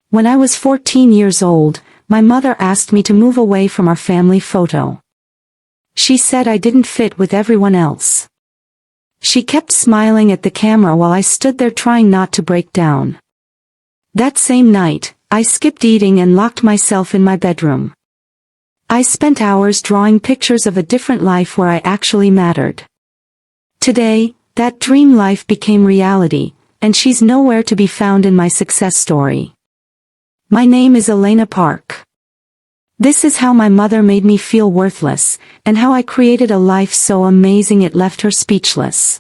When I was 14 years old, my mother asked me to move away from our family photo. She said I didn't fit with everyone else. She kept smiling at the camera while I stood there trying not to break down. That same night, I skipped eating and locked myself in my bedroom. I spent hours drawing pictures of a different life where I actually mattered. Today, that dream life became reality, and she's nowhere to be found in my success story. My name is Elena Park. This is how my mother made me feel worthless, and how I created a life so amazing it left her speechless.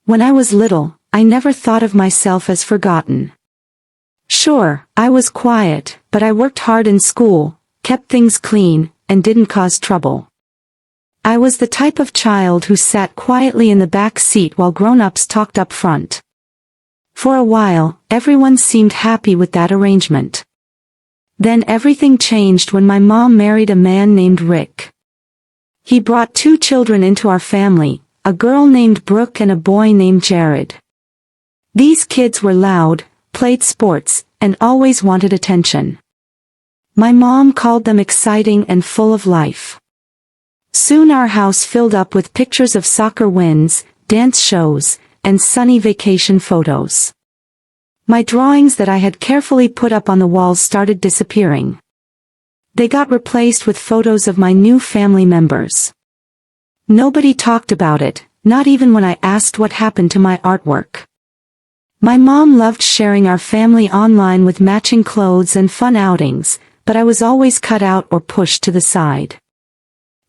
When I was little, I never thought of myself as forgotten. Sure, I was quiet, but I worked hard in school, kept things clean, and didn't cause trouble. I was the type of child who sat quietly in the back seat while grown-ups talked up front. For a while, everyone seemed happy with that arrangement. Then everything changed when my mom married a man named Rick. He brought 2 children into our family, a girl named Brooke and a boy named Jared. These kids were loud, played sports, and always wanted attention. My mom called them exciting and full of life. Soon our house filled up with pictures of soccer wins, dance shows, and sunny vacation photos. My drawings that I had carefully put up on the walls started disappearing. They got replaced with photos of my new family members. Nobody talked about it, not even when I asked what happened to my artwork. My mom loved sharing our family online with matching clothes and fun outings, but I was always cut out or pushed to the side.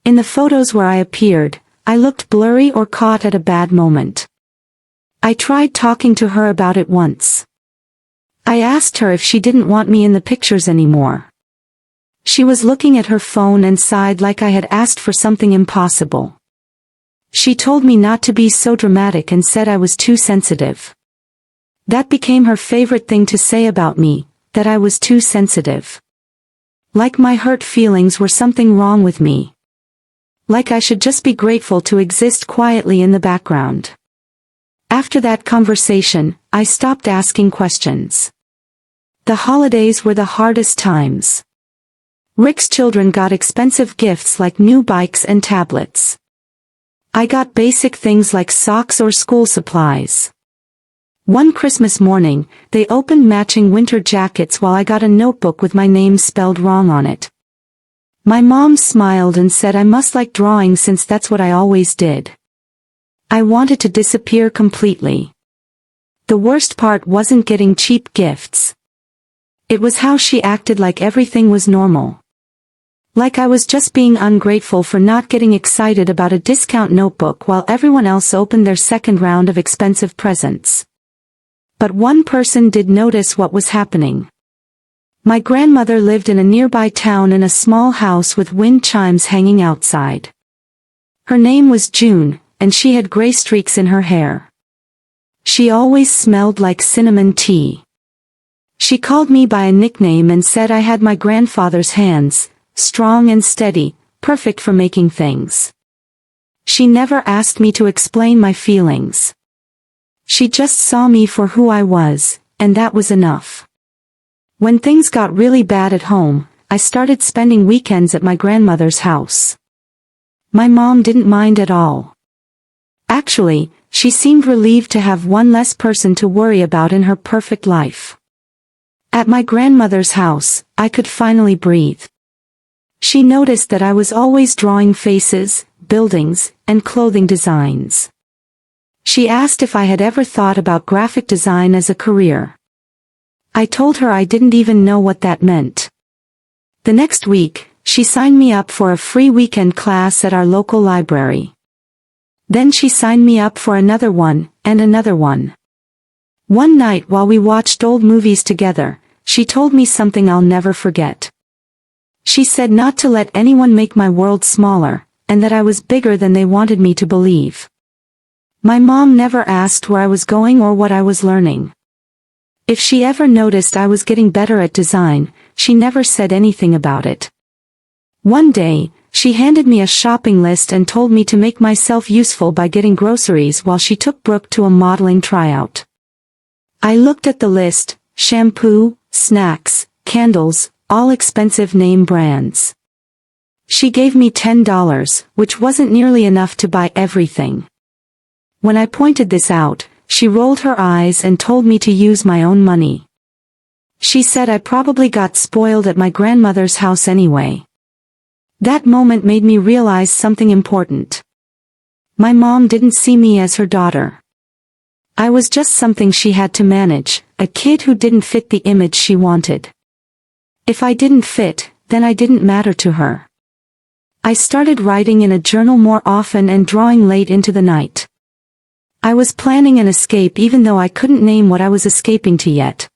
In the photos where I appeared, I looked blurry or caught at a bad moment. I tried talking to her about it once. I asked her if she didn't want me in the pictures anymore. She was looking at her phone and sighed like I had asked for something impossible. She told me not to be so dramatic and said I was too sensitive. That became her favorite thing to say about me, that I was too sensitive. Like my hurt feelings were something wrong with me. Like I should just be grateful to exist quietly in the background. After that conversation, I stopped asking questions. The holidays were the hardest times. Rick's children got expensive gifts like new bikes and tablets. I got basic things like socks or school supplies. One Christmas morning, they opened matching winter jackets while I got a notebook with my name spelled wrong on it. My mom smiled and said I must like drawing since that's what I always did. I wanted to disappear completely. The worst part wasn't getting cheap gifts. It was how she acted like everything was normal. Like I was just being ungrateful for not getting excited about a discount notebook while everyone else opened their second round of expensive presents. But one person did notice what was happening. My grandmother lived in a nearby town in a small house with wind chimes hanging outside. Her name was June, and she had gray streaks in her hair. She always smelled like cinnamon tea. She called me by a nickname and said I had my grandfather's hands, strong and steady, perfect for making things. She never asked me to explain my feelings. She just saw me for who I was, and that was enough. When things got really bad at home, I started spending weekends at my grandmother's house. My mom didn't mind at all. Actually, she seemed relieved to have one less person to worry about in her perfect life. At my grandmother's house, I could finally breathe. She noticed that I was always drawing faces, buildings, and clothing designs. She asked if I had ever thought about graphic design as a career. I told her I didn't even know what that meant. The next week, she signed me up for a free weekend class at our local library. Then she signed me up for another one, and another one. One night while we watched old movies together, she told me something I'll never forget. She said not to let anyone make my world smaller, and that I was bigger than they wanted me to believe. My mom never asked where I was going or what I was learning. If she ever noticed I was getting better at design, she never said anything about it. One day, she handed me a shopping list and told me to make myself useful by getting groceries while she took Brooke to a modeling tryout. I looked at the list: shampoo, snacks, candles, all expensive name brands. She gave me $10, which wasn't nearly enough to buy everything. When I pointed this out, she rolled her eyes and told me to use my own money. She said I probably got spoiled at my grandmother's house anyway. That moment made me realize something important. My mom didn't see me as her daughter. I was just something she had to manage, a kid who didn't fit the image she wanted. If I didn't fit, then I didn't matter to her. I started writing in a journal more often and drawing late into the night. I was planning an escape even though I couldn't name what I was escaping to yet.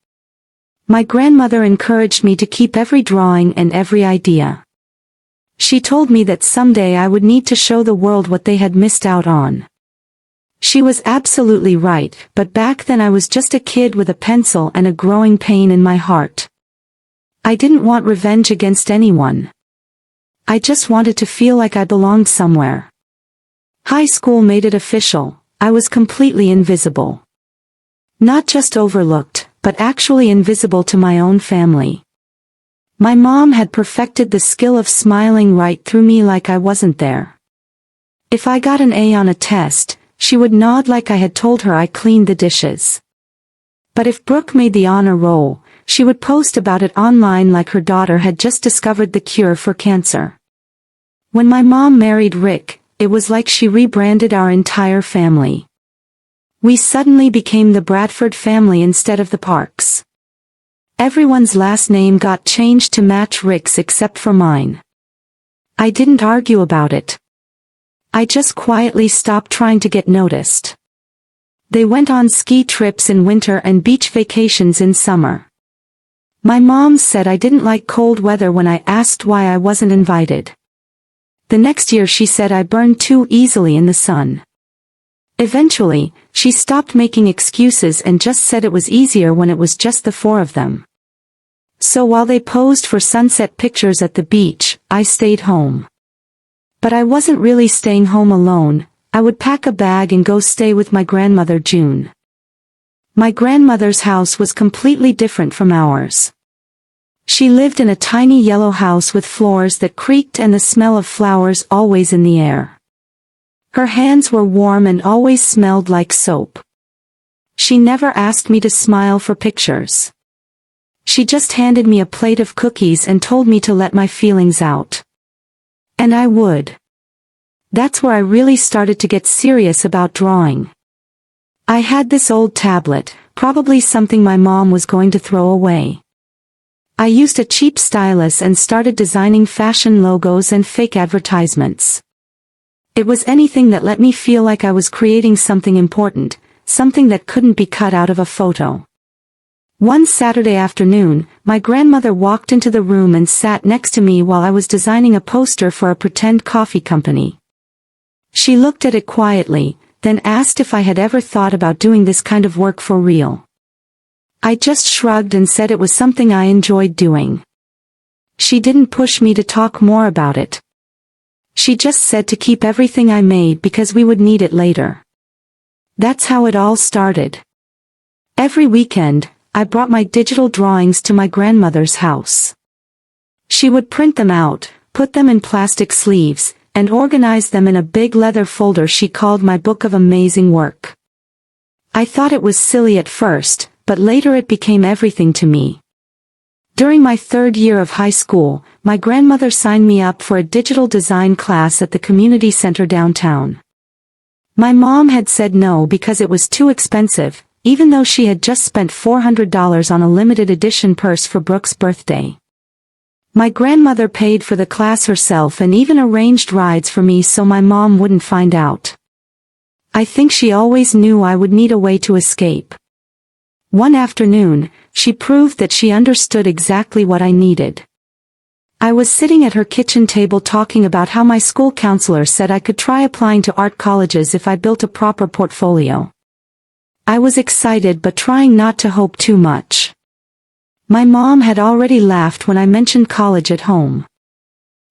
My grandmother encouraged me to keep every drawing and every idea. She told me that someday I would need to show the world what they had missed out on. She was absolutely right, but back then I was just a kid with a pencil and a growing pain in my heart. I didn't want revenge against anyone. I just wanted to feel like I belonged somewhere. High school made it official. I was completely invisible. Not just overlooked, but actually invisible to my own family. My mom had perfected the skill of smiling right through me like I wasn't there. If I got an A on a test, she would nod like I had told her I cleaned the dishes. But if Brooke made the honor roll, she would post about it online like her daughter had just discovered the cure for cancer. When my mom married Rick, it was like she rebranded our entire family. We suddenly became the Bradford family instead of the Parks. Everyone's last name got changed to match Rick's except for mine. I didn't argue about it. I just quietly stopped trying to get noticed. They went on ski trips in winter and beach vacations in summer. My mom said I didn't like cold weather when I asked why I wasn't invited. The next year she said I burned too easily in the sun. Eventually, she stopped making excuses and just said it was easier when it was just the four of them. So while they posed for sunset pictures at the beach, I stayed home. But I wasn't really staying home alone. I would pack a bag and go stay with my grandmother June. My grandmother's house was completely different from ours. She lived in a tiny yellow house with floors that creaked and the smell of flowers always in the air. Her hands were warm and always smelled like soap. She never asked me to smile for pictures. She just handed me a plate of cookies and told me to let my feelings out. And I would. That's where I really started to get serious about drawing. I had this old tablet, probably something my mom was going to throw away. I used a cheap stylus and started designing fashion logos and fake advertisements. It was anything that let me feel like I was creating something important, something that couldn't be cut out of a photo. One Saturday afternoon, my grandmother walked into the room and sat next to me while I was designing a poster for a pretend coffee company. She looked at it quietly, then asked if I had ever thought about doing this kind of work for real. I just shrugged and said it was something I enjoyed doing. She didn't push me to talk more about it. She just said to keep everything I made because we would need it later. That's how it all started. Every weekend, I brought my digital drawings to my grandmother's house. She would print them out, put them in plastic sleeves, and organize them in a big leather folder she called my book of amazing work. I thought it was silly at first, but later it became everything to me. During my third year of high school, my grandmother signed me up for a digital design class at the community center downtown. My mom had said no because it was too expensive, even though she had just spent $400 on a limited edition purse for Brooke's birthday. My grandmother paid for the class herself and even arranged rides for me so my mom wouldn't find out. I think she always knew I would need a way to escape. One afternoon, she proved that she understood exactly what I needed. I was sitting at her kitchen table talking about how my school counselor said I could try applying to art colleges if I built a proper portfolio. I was excited but trying not to hope too much. My mom had already laughed when I mentioned college at home.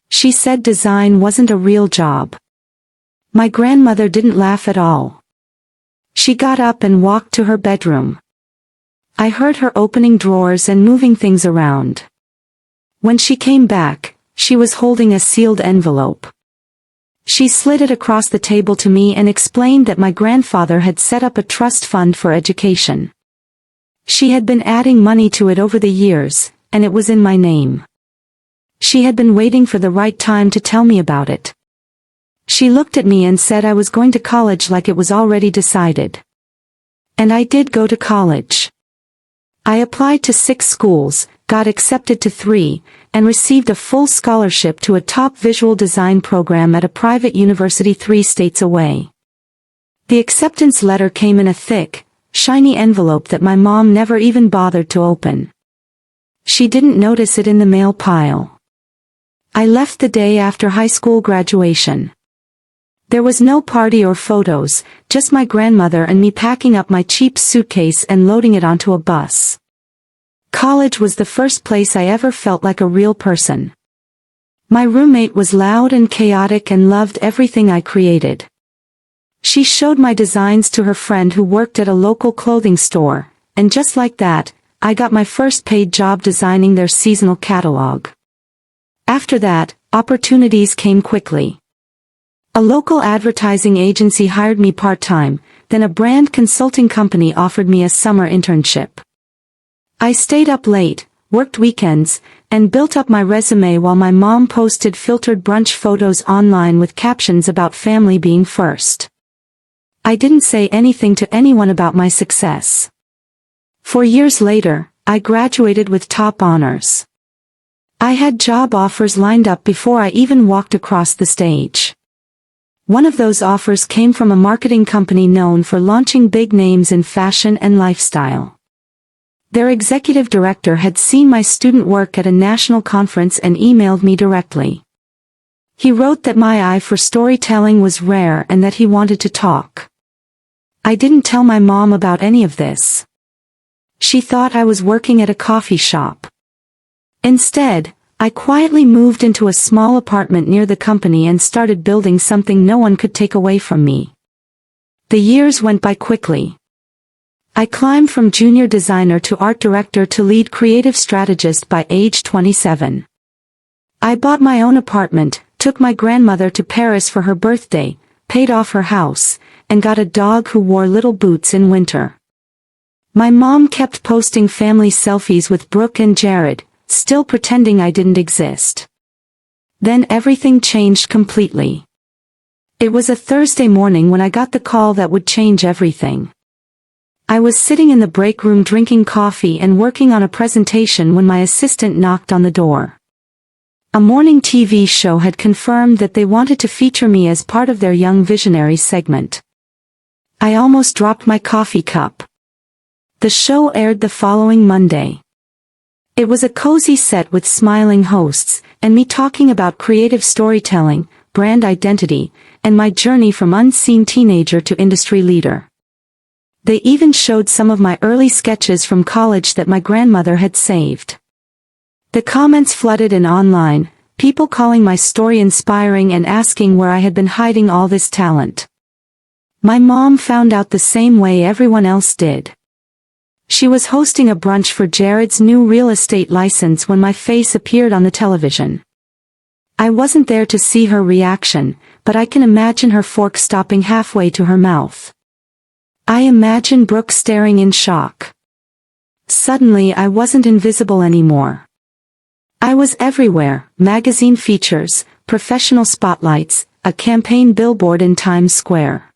She said design wasn't a real job. My grandmother didn't laugh at all. She got up and walked to her bedroom. I heard her opening drawers and moving things around. When she came back, she was holding a sealed envelope. She slid it across the table to me and explained that my grandfather had set up a trust fund for education. She had been adding money to it over the years, and it was in my name. She had been waiting for the right time to tell me about it. She looked at me and said I was going to college like it was already decided. And I did go to college. I applied to 6 schools, got accepted to 3, and received a full scholarship to a top visual design program at a private university 3 states away. The acceptance letter came in a thick, shiny envelope that my mom never even bothered to open. She didn't notice it in the mail pile. I left the day after high school graduation. There was no party or photos, just my grandmother and me packing up my cheap suitcase and loading it onto a bus. College was the first place I ever felt like a real person. My roommate was loud and chaotic and loved everything I created. She showed my designs to her friend who worked at a local clothing store, and just like that, I got my first paid job designing their seasonal catalog. After that, opportunities came quickly. A local advertising agency hired me part-time, then a brand consulting company offered me a summer internship. I stayed up late, worked weekends, and built up my resume while my mom posted filtered brunch photos online with captions about family being first. I didn't say anything to anyone about my success. 4 years later, I graduated with top honors. I had job offers lined up before I even walked across the stage. One of those offers came from a marketing company known for launching big names in fashion and lifestyle. Their executive director had seen my student work at a national conference and emailed me directly. He wrote that my eye for storytelling was rare and that he wanted to talk. I didn't tell my mom about any of this. She thought I was working at a coffee shop. Instead, I quietly moved into a small apartment near the company and started building something no one could take away from me. The years went by quickly. I climbed from junior designer to art director to lead creative strategist by age 27. I bought my own apartment, took my grandmother to Paris for her birthday, paid off her house, and got a dog who wore little boots in winter. My mom kept posting family selfies with Brooke and Jared, still pretending I didn't exist. Then everything changed completely. It was a Thursday morning when I got the call that would change everything. I was sitting in the break room drinking coffee and working on a presentation when my assistant knocked on the door. A morning TV show had confirmed that they wanted to feature me as part of their Young Visionaries segment. I almost dropped my coffee cup. The show aired the following Monday. It was a cozy set with smiling hosts, and me talking about creative storytelling, brand identity, and my journey from unseen teenager to industry leader. They even showed some of my early sketches from college that my grandmother had saved. The comments flooded in online, people calling my story inspiring and asking where I had been hiding all this talent. My mom found out the same way everyone else did. She was hosting a brunch for Jared's new real estate license when my face appeared on the television. I wasn't there to see her reaction, but I can imagine her fork stopping halfway to her mouth. I imagine Brooke staring in shock. Suddenly I wasn't invisible anymore. I was everywhere, magazine features, professional spotlights, a campaign billboard in Times Square.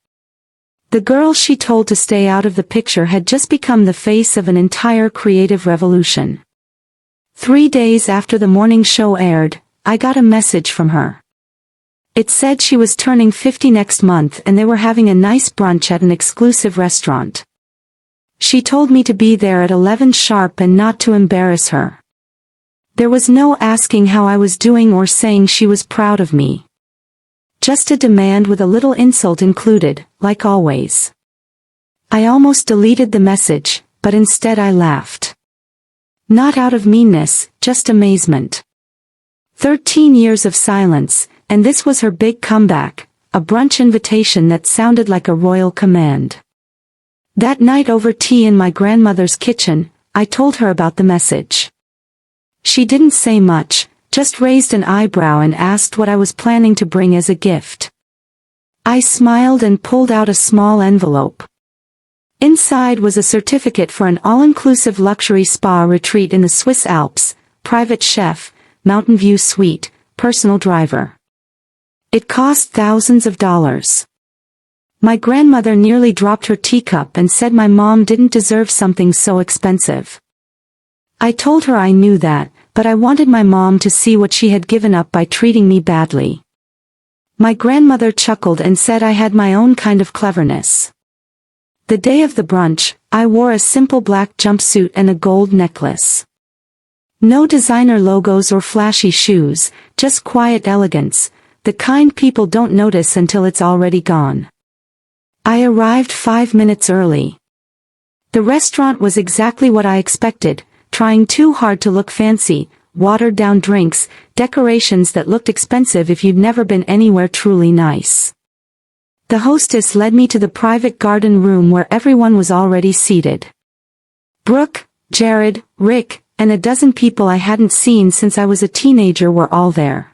The girl she told to stay out of the picture had just become the face of an entire creative revolution. 3 days after the morning show aired, I got a message from her. It said she was turning 50 next month and they were having a nice brunch at an exclusive restaurant. She told me to be there at 11 sharp and not to embarrass her. There was no asking how I was doing or saying she was proud of me. Just a demand with a little insult included, like always. I almost deleted the message, but instead I laughed. Not out of meanness, just amazement. 13 years of silence, and this was her big comeback, a brunch invitation that sounded like a royal command. That night over tea in my grandmother's kitchen, I told her about the message. She didn't say much, just raised an eyebrow and asked what I was planning to bring as a gift. I smiled and pulled out a small envelope. Inside was a certificate for an all-inclusive luxury spa retreat in the Swiss Alps, private chef, mountain view suite, personal driver. It cost thousands of dollars. My grandmother nearly dropped her teacup and said my mom didn't deserve something so expensive. I told her I knew that, but I wanted my mom to see what she had given up by treating me badly. My grandmother chuckled and said I had my own kind of cleverness. The day of the brunch, I wore a simple black jumpsuit and a gold necklace. No designer logos or flashy shoes, just quiet elegance, the kind people don't notice until it's already gone. I arrived 5 minutes early. The restaurant was exactly what I expected, trying too hard to look fancy, watered-down drinks, decorations that looked expensive if you'd never been anywhere truly nice. The hostess led me to the private garden room where everyone was already seated. Brooke, Jared, Rick, and a dozen people I hadn't seen since I was a teenager were all there.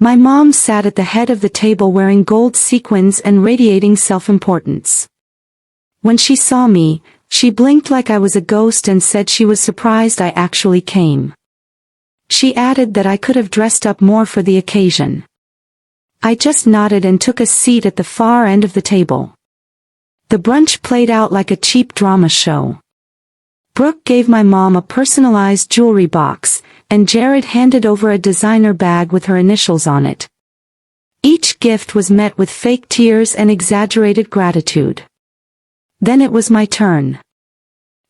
My mom sat at the head of the table wearing gold sequins and radiating self-importance. When she saw me, she blinked like I was a ghost and said she was surprised I actually came. She added that I could have dressed up more for the occasion. I just nodded and took a seat at the far end of the table. The brunch played out like a cheap drama show. Brooke gave my mom a personalized jewelry box, and Jared handed over a designer bag with her initials on it. Each gift was met with fake tears and exaggerated gratitude. Then it was my turn.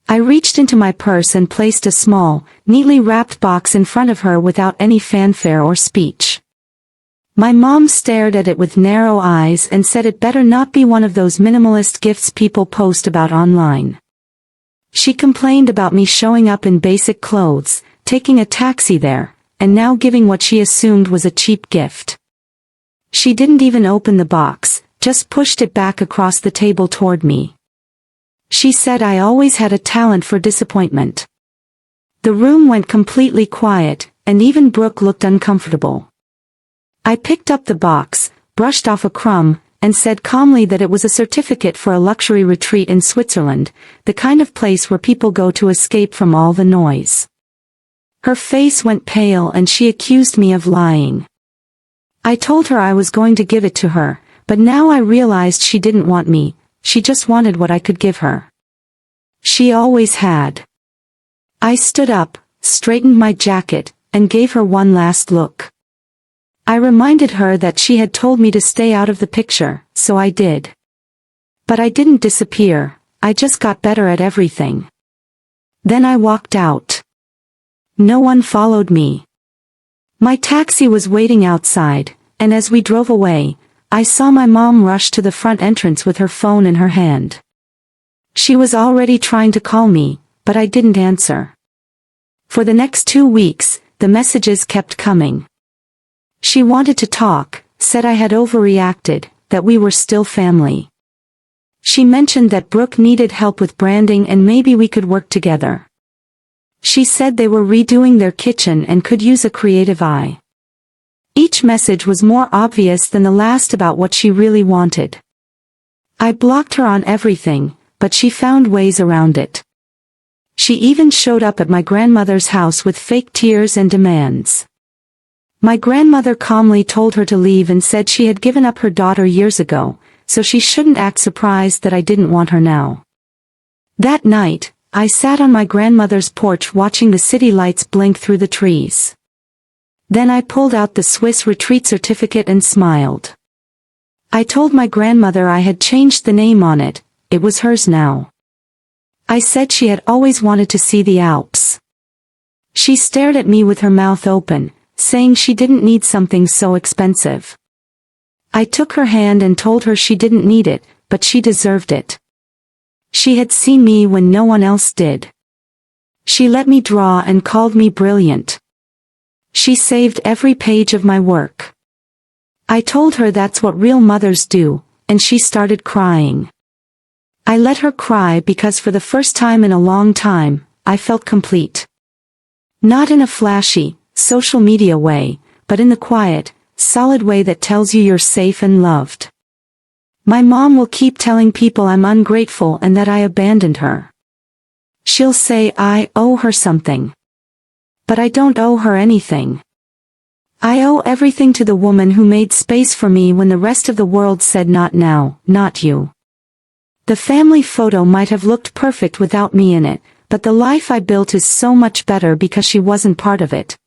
I reached into my purse and placed a small, neatly wrapped box in front of her without any fanfare or speech. My mom stared at it with narrow eyes and said it better not be one of those minimalist gifts people post about online. She complained about me showing up in basic clothes, taking a taxi there, and now giving what she assumed was a cheap gift. She didn't even open the box, just pushed it back across the table toward me. She said I always had a talent for disappointment. The room went completely quiet, and even Brooke looked uncomfortable. I picked up the box, brushed off a crumb, and said calmly that it was a certificate for a luxury retreat in Switzerland, the kind of place where people go to escape from all the noise. Her face went pale and she accused me of lying. I told her I was going to give it to her, but now I realized she didn't want me, she just wanted what I could give her. She always had. I stood up, straightened my jacket, and gave her one last look. I reminded her that she had told me to stay out of the picture, so I did. But I didn't disappear, I just got better at everything. Then I walked out. No one followed me. My taxi was waiting outside, and as we drove away, I saw my mom rush to the front entrance with her phone in her hand. She was already trying to call me, but I didn't answer. For the next 2 weeks, the messages kept coming. She wanted to talk, said I had overreacted, that we were still family. She mentioned that Brooke needed help with branding and maybe we could work together. She said they were redoing their kitchen and could use a creative eye. Each message was more obvious than the last about what she really wanted. I blocked her on everything, but she found ways around it. She even showed up at my grandmother's house with fake tears and demands. My grandmother calmly told her to leave and said she had given up her daughter years ago, so she shouldn't act surprised that I didn't want her now. That night, I sat on my grandmother's porch watching the city lights blink through the trees. Then I pulled out the Swiss retreat certificate and smiled. I told my grandmother I had changed the name on it, it was hers now. I said she had always wanted to see the Alps. She stared at me with her mouth open, saying she didn't need something so expensive. I took her hand and told her she didn't need it, but she deserved it. She had seen me when no one else did. She let me draw and called me brilliant. She saved every page of my work. I told her that's what real mothers do, and she started crying. I let her cry because for the first time in a long time, I felt complete. Not in a flashy, social media way, but in the quiet, solid way that tells you you're safe and loved. My mom will keep telling people I'm ungrateful and that I abandoned her. She'll say I owe her something. But I don't owe her anything. I owe everything to the woman who made space for me when the rest of the world said not now, not you. The family photo might have looked perfect without me in it, but the life I built is so much better because she wasn't part of it.